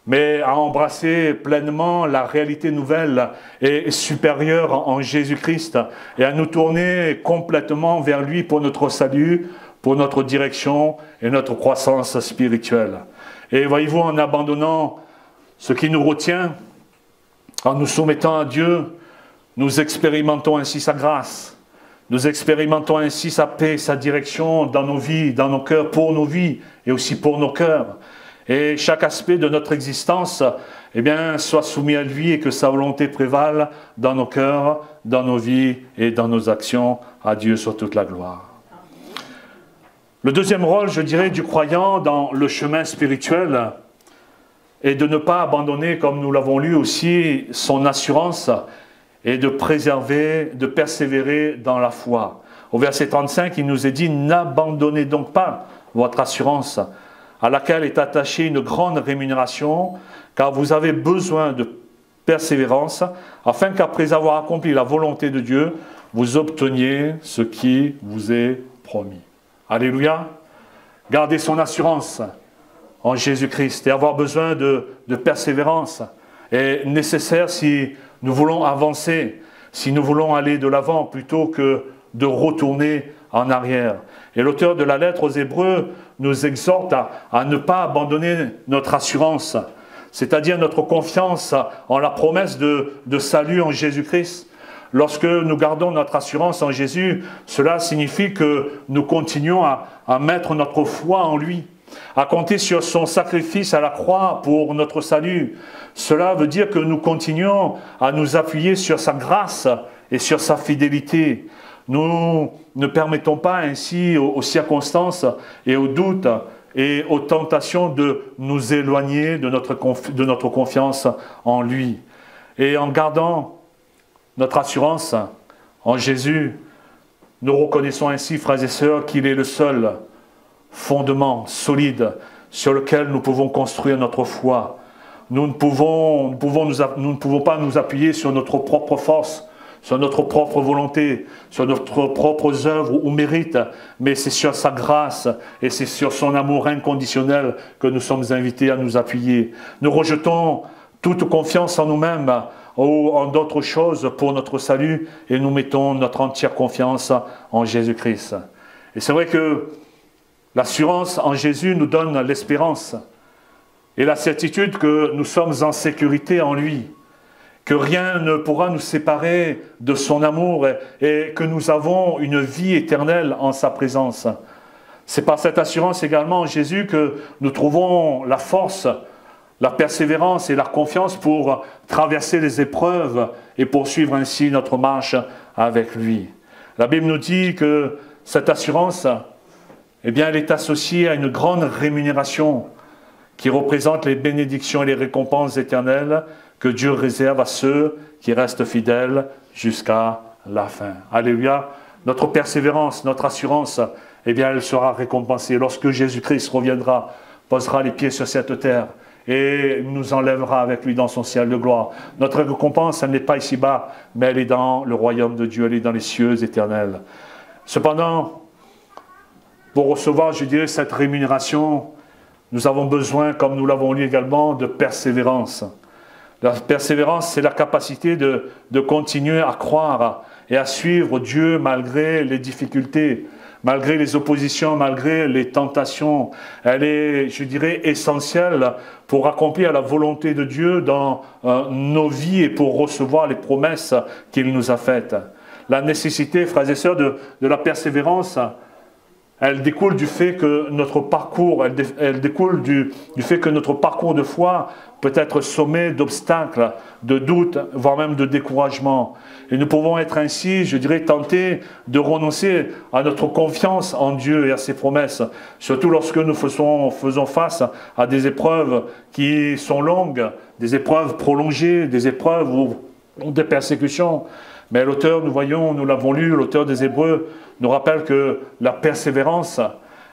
mais à embrasser pleinement la réalité nouvelle et supérieure en Jésus-Christ et à nous tourner complètement vers lui pour notre salut, pour notre direction et notre croissance spirituelle. Et voyez-vous, en abandonnant ce qui nous retient, en nous soumettant à Dieu, nous expérimentons ainsi sa grâce. Nous expérimentons ainsi sa paix, sa direction dans nos vies, dans nos cœurs, pour nos vies et aussi pour nos cœurs. Et chaque aspect de notre existence soit soumis à lui et que sa volonté prévale dans nos cœurs, dans nos vies et dans nos actions. À Dieu soit toute la gloire. Le deuxième rôle, je dirais, du croyant dans le chemin spirituel est de ne pas abandonner, comme nous l'avons lu aussi, son assurance et de préserver, de persévérer dans la foi. Au verset 35, il nous est dit « N'abandonnez donc pas votre assurance, à laquelle est attachée une grande rémunération, car vous avez besoin de persévérance, afin qu'après avoir accompli la volonté de Dieu, vous obteniez ce qui vous est promis. » Alléluia. Gardez son assurance en Jésus-Christ et avoir besoin de persévérance est nécessaire si nous voulons avancer, si nous voulons aller de l'avant plutôt que de retourner en arrière. Et l'auteur de la lettre aux Hébreux nous exhorte à ne pas abandonner notre assurance, c'est-à-dire notre confiance en la promesse de salut en Jésus-Christ. Lorsque nous gardons notre assurance en Jésus, cela signifie que nous continuons à mettre notre foi en lui, à compter sur son sacrifice à la croix pour notre salut. Cela veut dire que nous continuons à nous appuyer sur sa grâce et sur sa fidélité. Nous ne permettons pas ainsi aux circonstances et aux doutes et aux tentations de nous éloigner de notre confiance en lui. Et en gardant notre assurance en Jésus, nous reconnaissons ainsi, frères et sœurs, qu'il est le seul fondement solide sur lequel nous pouvons construire notre foi. Nous ne pouvons pas nous appuyer sur notre propre force, sur notre propre volonté, sur notre propres œuvres ou mérites, mais c'est sur sa grâce et c'est sur son amour inconditionnel que nous sommes invités à nous appuyer. Nous rejetons toute confiance en nous-mêmes ou en d'autres choses pour notre salut et nous mettons notre entière confiance en Jésus-Christ. Et c'est vrai que l'assurance en Jésus nous donne l'espérance et la certitude que nous sommes en sécurité en lui, que rien ne pourra nous séparer de son amour et que nous avons une vie éternelle en sa présence. C'est par cette assurance également en Jésus que nous trouvons la force, la persévérance et la confiance pour traverser les épreuves et poursuivre ainsi notre marche avec lui. La Bible nous dit que cette assurance, eh bien, elle est associée à une grande rémunération qui représente les bénédictions et les récompenses éternelles que Dieu réserve à ceux qui restent fidèles jusqu'à la fin. Alléluia. Notre persévérance, notre assurance, eh bien, elle sera récompensée. Lorsque Jésus-Christ reviendra, posera les pieds sur cette terre et nous enlèvera avec lui dans son ciel de gloire. Notre récompense, elle n'est pas ici-bas, mais elle est dans le royaume de Dieu, elle est dans les cieux éternels. Cependant, pour recevoir, je dirais, cette rémunération, nous avons besoin, comme nous l'avons lu également, de persévérance. La persévérance, c'est la capacité de continuer à croire et à suivre Dieu malgré les difficultés, malgré les oppositions, malgré les tentations. Elle est, je dirais, essentielle pour accomplir la volonté de Dieu dans nos vies et pour recevoir les promesses qu'il nous a faites. La nécessité, frères et sœurs, de la persévérance, elle découle du fait que notre parcours, elle découle du fait que notre parcours de foi peut être sommé d'obstacles, de doutes, voire même de découragement. Et nous pouvons être ainsi, je dirais, tentés de renoncer à notre confiance en Dieu et à ses promesses, surtout lorsque nous faisons face à des épreuves qui sont longues, des épreuves prolongées, des épreuves ou des persécutions. Mais l'auteur, nous l'avons lu, l'auteur des Hébreux nous rappelle que la persévérance,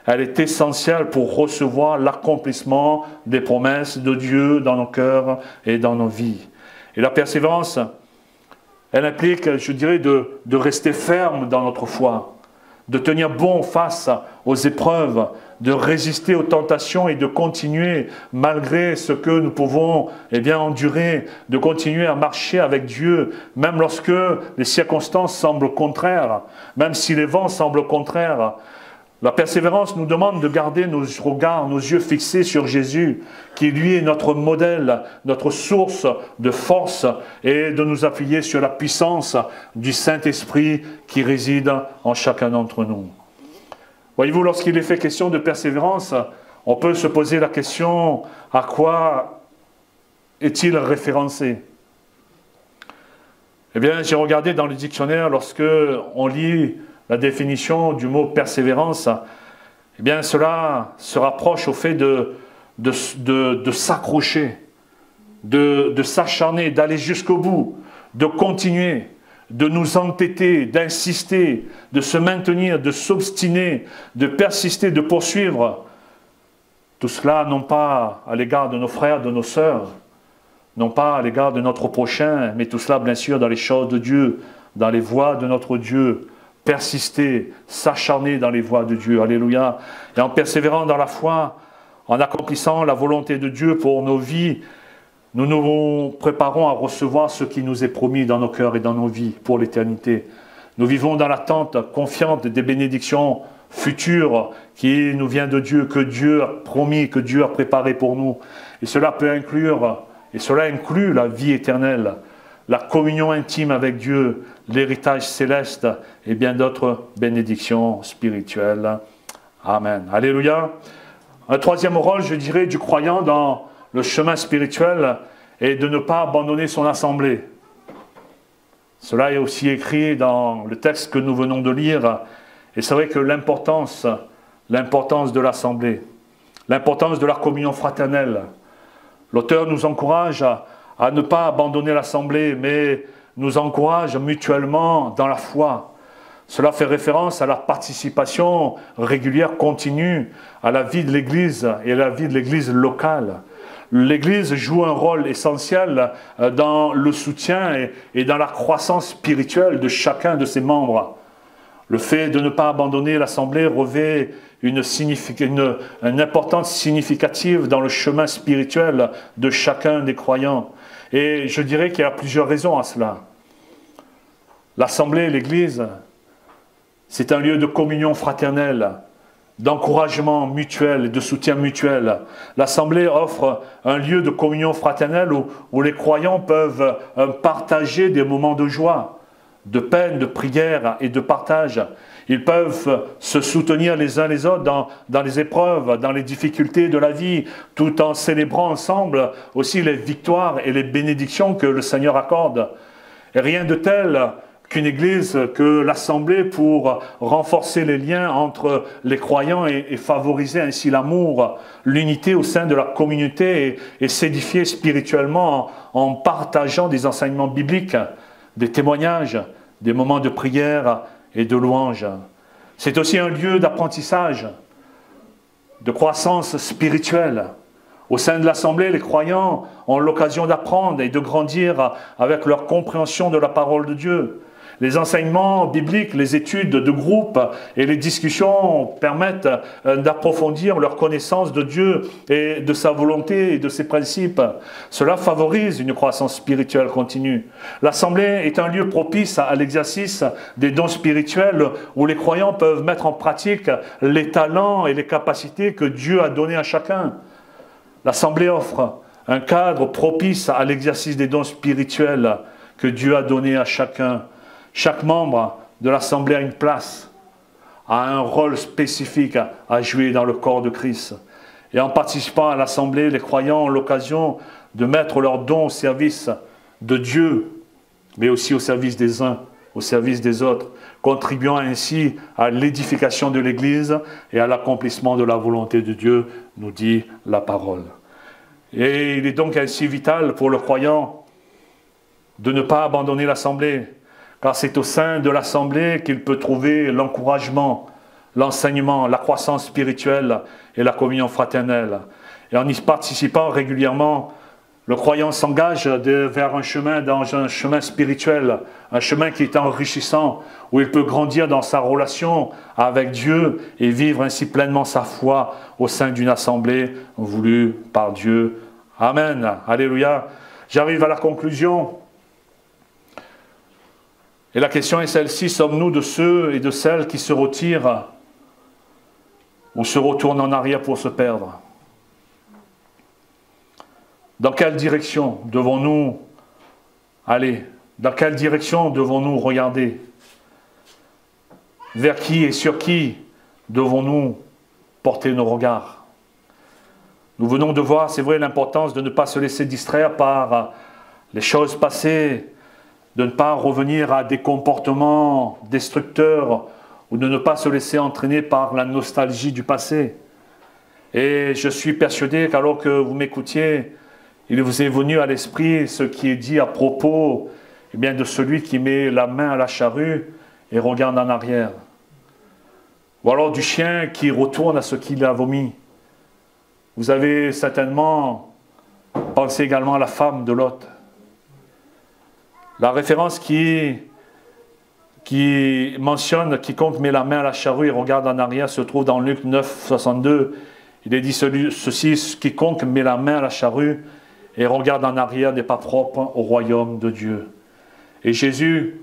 elle est essentielle pour recevoir l'accomplissement des promesses de Dieu dans nos cœurs et dans nos vies. Et la persévérance, elle implique, je dirais, de rester ferme dans notre foi, de tenir bon face aux épreuves, de résister aux tentations et de continuer, malgré ce que nous pouvons endurer, de continuer à marcher avec Dieu, même lorsque les circonstances semblent contraires, même si les vents semblent contraires. La persévérance nous demande de garder nos regards, nos yeux fixés sur Jésus, qui lui est notre modèle, notre source de force, et de nous appuyer sur la puissance du Saint-Esprit qui réside en chacun d'entre nous. Voyez-vous, lorsqu'il est fait question de persévérance, on peut se poser la question, à quoi est-il référencé? Eh bien, j'ai regardé dans le dictionnaire, lorsque on lit la définition du mot persévérance, eh bien, cela se rapproche au fait de s'accrocher, de s'acharner, d'aller jusqu'au bout, de continuer, de nous entêter, d'insister, de se maintenir, de s'obstiner, de persister, de poursuivre. Tout cela non pas à l'égard de nos frères, de nos sœurs, non pas à l'égard de notre prochain, mais tout cela bien sûr dans les choses de Dieu, dans les voies de notre Dieu. Persister, s'acharner dans les voies de Dieu. Alléluia. Et en persévérant dans la foi, en accomplissant la volonté de Dieu pour nos vies, nous nous préparons à recevoir ce qui nous est promis dans nos cœurs et dans nos vies pour l'éternité. Nous vivons dans l'attente confiante des bénédictions futures qui nous viennent de Dieu, que Dieu a promis, que Dieu a préparé pour nous. Et cela peut inclure, et cela inclut la vie éternelle, la communion intime avec Dieu, l'héritage céleste et bien d'autres bénédictions spirituelles. Amen. Alléluia. Un troisième rôle, je dirais, du croyant dans le chemin spirituel est de ne pas abandonner son assemblée. Cela est aussi écrit dans le texte que nous venons de lire. Et c'est vrai que l'importance de l'assemblée, l'importance de la communion fraternelle. L'auteur nous encourage à ne pas abandonner l'assemblée, mais nous encourage mutuellement dans la foi. Cela fait référence à la participation régulière, continue, à la vie de l'Église et à la vie de l'Église locale. L'Église joue un rôle essentiel dans le soutien et dans la croissance spirituelle de chacun de ses membres. Le fait de ne pas abandonner l'assemblée revêt une importance significative dans le chemin spirituel de chacun des croyants. Et je dirais qu'il y a plusieurs raisons à cela. L'assemblée, l'Église, c'est un lieu de communion fraternelle, d'encouragement mutuel et de soutien mutuel. L'assemblée offre un lieu de communion fraternelle où les croyants peuvent partager des moments de joie, de peine, de prière et de partage. Ils peuvent se soutenir les uns les autres dans les épreuves, dans les difficultés de la vie, tout en célébrant ensemble aussi les victoires et les bénédictions que le Seigneur accorde. Et rien de tel qu'une église, que l'assemblée pour renforcer les liens entre les croyants et favoriser ainsi l'amour, l'unité au sein de la communauté et s'édifier spirituellement en partageant des enseignements bibliques, des témoignages, des moments de prière et de louange. C'est aussi un lieu d'apprentissage, de croissance spirituelle. Au sein de l'assemblée, les croyants ont l'occasion d'apprendre et de grandir avec leur compréhension de la parole de Dieu. Les enseignements bibliques, les études de groupe et les discussions permettent d'approfondir leur connaissance de Dieu et de sa volonté et de ses principes. Cela favorise une croissance spirituelle continue. L'assemblée est un lieu propice à l'exercice des dons spirituels où les croyants peuvent mettre en pratique les talents et les capacités que Dieu a donnés à chacun. L'assemblée offre un cadre propice à l'exercice des dons spirituels que Dieu a donnés à chacun. Chaque membre de l'assemblée a une place, a un rôle spécifique à jouer dans le corps de Christ. Et en participant à l'assemblée, les croyants ont l'occasion de mettre leurs dons au service de Dieu, mais aussi au service des uns, au service des autres, contribuant ainsi à l'édification de l'Église et à l'accomplissement de la volonté de Dieu, nous dit la parole. Et il est donc ainsi vital pour le croyant de ne pas abandonner l'assemblée, car c'est au sein de l'assemblée qu'il peut trouver l'encouragement, l'enseignement, la croissance spirituelle et la communion fraternelle. Et en y participant régulièrement, le croyant s'engage vers un chemin spirituel, un chemin qui est enrichissant, où il peut grandir dans sa relation avec Dieu et vivre ainsi pleinement sa foi au sein d'une assemblée voulue par Dieu. Amen. Alléluia. J'arrive à la conclusion. Et la question est celle-ci, sommes-nous de ceux et de celles qui se retirent ou se retournent en arrière pour se perdre? Dans quelle direction devons-nous aller? Dans quelle direction devons-nous regarder? Vers qui et sur qui devons-nous porter nos regards? Nous venons de voir, c'est vrai, l'importance de ne pas se laisser distraire par les choses passées, de ne pas revenir à des comportements destructeurs ou de ne pas se laisser entraîner par la nostalgie du passé. Et je suis persuadé qu'alors que vous m'écoutiez, il vous est venu à l'esprit ce qui est dit à propos de celui qui met la main à la charrue et regarde en arrière. Ou alors du chien qui retourne à ce qu'il a vomi. Vous avez certainement pensé également à la femme de Lot. La référence qui mentionne quiconque met la main à la charrue et regarde en arrière se trouve dans Luc 9, 62. Il est dit ceci, quiconque met la main à la charrue et regarde en arrière n'est pas propre au royaume de Dieu. Et Jésus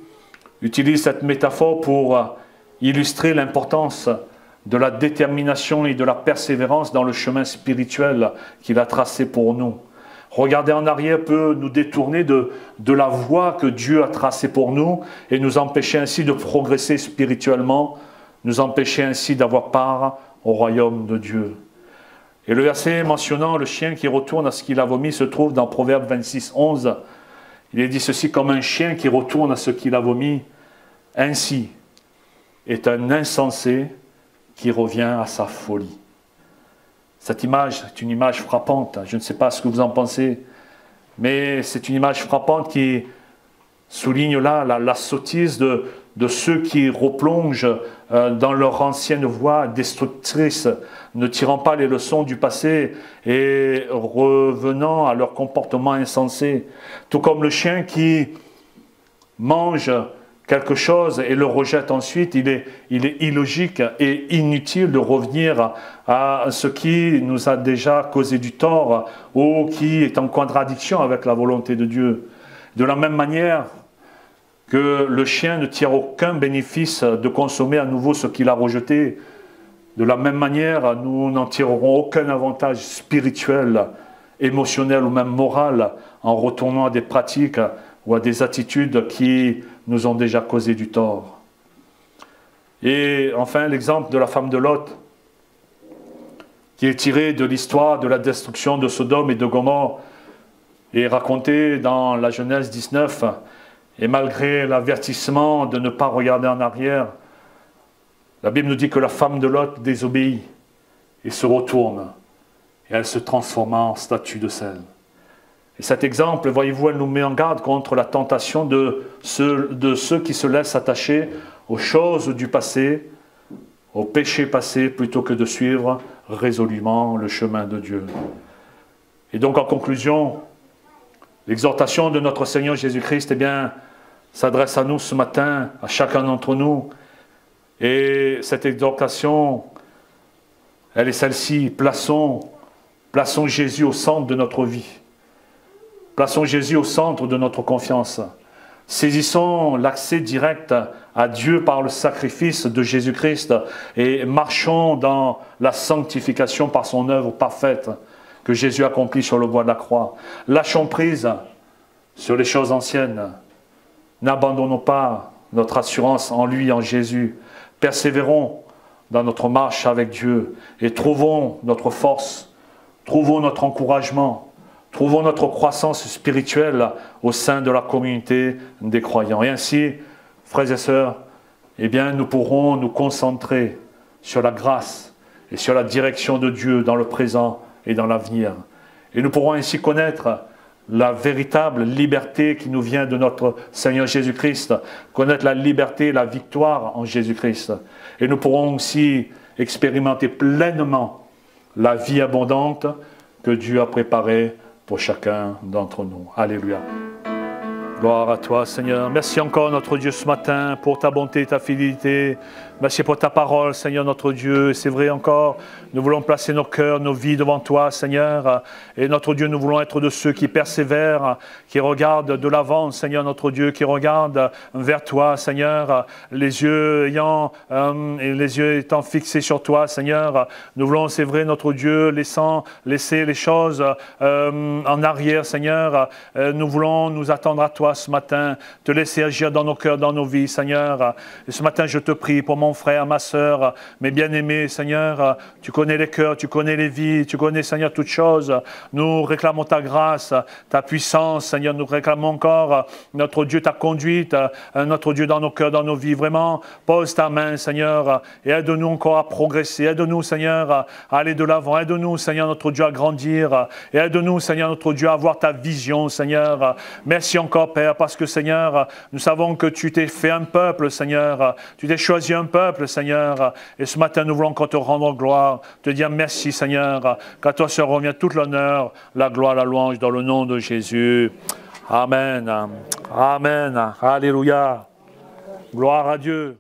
utilise cette métaphore pour illustrer l'importance de la détermination et de la persévérance dans le chemin spirituel qu'il a tracé pour nous. Regarder en arrière peut nous détourner de la voie que Dieu a tracée pour nous et nous empêcher ainsi de progresser spirituellement, nous empêcher ainsi d'avoir part au royaume de Dieu. Et le verset mentionnant le chien qui retourne à ce qu'il a vomi se trouve dans Proverbe 26, 11. Il est dit ceci: comme un chien qui retourne à ce qu'il a vomi, ainsi est un insensé qui revient à sa folie. Cette image est une image frappante. Je ne sais pas ce que vous en pensez, mais c'est une image frappante qui souligne là la sottise de ceux qui replongent dans leur ancienne voie destructrice, ne tirant pas les leçons du passé et revenant à leur comportement insensé. Tout comme le chien qui mange quelque chose et le rejette ensuite, il est illogique et inutile de revenir à ce qui nous a déjà causé du tort ou qui est en contradiction avec la volonté de Dieu. De la même manière que le chien ne tire aucun bénéfice de consommer à nouveau ce qu'il a rejeté, de la même manière, nous n'en tirerons aucun avantage spirituel, émotionnel ou même moral en retournant à des pratiques ou à des attitudes qui nous ont déjà causé du tort. Et enfin, l'exemple de la femme de Lot, qui est tiré de l'histoire de la destruction de Sodome et de Gomorrhe, est raconté dans la Genèse 19. Et malgré l'avertissement de ne pas regarder en arrière, la Bible nous dit que la femme de Lot désobéit et se retourne. Et elle se transforma en statue de sel. Et cet exemple, voyez-vous, elle nous met en garde contre la tentation de ceux qui se laissent attacher aux choses du passé, au péché passé, plutôt que de suivre résolument le chemin de Dieu. Et donc, en conclusion, l'exhortation de notre Seigneur Jésus-Christ, eh bien, s'adresse à nous ce matin, à chacun d'entre nous. Et cette exhortation, elle est celle-ci: plaçons Jésus au centre de notre vie. Plaçons Jésus au centre de notre confiance. Saisissons l'accès direct à Dieu par le sacrifice de Jésus-Christ et marchons dans la sanctification par son œuvre parfaite que Jésus accomplit sur le bois de la croix. Lâchons prise sur les choses anciennes. N'abandonnons pas notre assurance en lui, en Jésus. Persévérons dans notre marche avec Dieu et trouvons notre force, trouvons notre encouragement, trouvons notre croissance spirituelle au sein de la communauté des croyants. Et ainsi, frères et sœurs, eh bien, nous pourrons nous concentrer sur la grâce et sur la direction de Dieu dans le présent et dans l'avenir. Et nous pourrons ainsi connaître la véritable liberté qui nous vient de notre Seigneur Jésus-Christ, connaître la liberté et la victoire en Jésus-Christ. Et nous pourrons aussi expérimenter pleinement la vie abondante que Dieu a préparée pour chacun d'entre nous. Alléluia. Gloire à toi, Seigneur. Merci encore, notre Dieu, ce matin, pour ta bonté et ta fidélité. Merci pour ta parole, Seigneur, notre Dieu. C'est vrai encore, nous voulons placer nos cœurs, nos vies devant toi, Seigneur. Et notre Dieu, nous voulons être de ceux qui persévèrent, qui regardent de l'avant, Seigneur, notre Dieu, qui regardent vers toi, Seigneur, les yeux étant fixés sur toi, Seigneur. Nous voulons, c'est vrai, notre Dieu, laisser les choses en arrière, Seigneur. Nous voulons nous attendre à toi ce matin, te laisser agir dans nos cœurs, dans nos vies, Seigneur. Et ce matin, je te prie pour mon frère, ma sœur, mes bien-aimés, Seigneur. Tu connais les cœurs, tu connais les vies, tu connais, Seigneur, toutes choses. Nous réclamons ta grâce, ta puissance, Seigneur. Nous réclamons encore, notre Dieu, ta conduite, notre Dieu, dans nos cœurs, dans nos vies. Vraiment, pose ta main, Seigneur, et aide-nous encore à progresser. Aide-nous, Seigneur, à aller de l'avant. Aide-nous, Seigneur, notre Dieu, à grandir. Et aide-nous, Seigneur, notre Dieu, à avoir ta vision, Seigneur. Merci encore, Père, parce que, Seigneur, nous savons que tu t'es fait un peuple, Seigneur. Tu t'es choisi un peuple, Seigneur. Et ce matin, nous voulons encore te rendre gloire, te dire merci, Seigneur. Qu'à toi se revient toute l'honneur, la gloire, la louange, dans le nom de Jésus. Amen. Amen. Alléluia. Gloire à Dieu.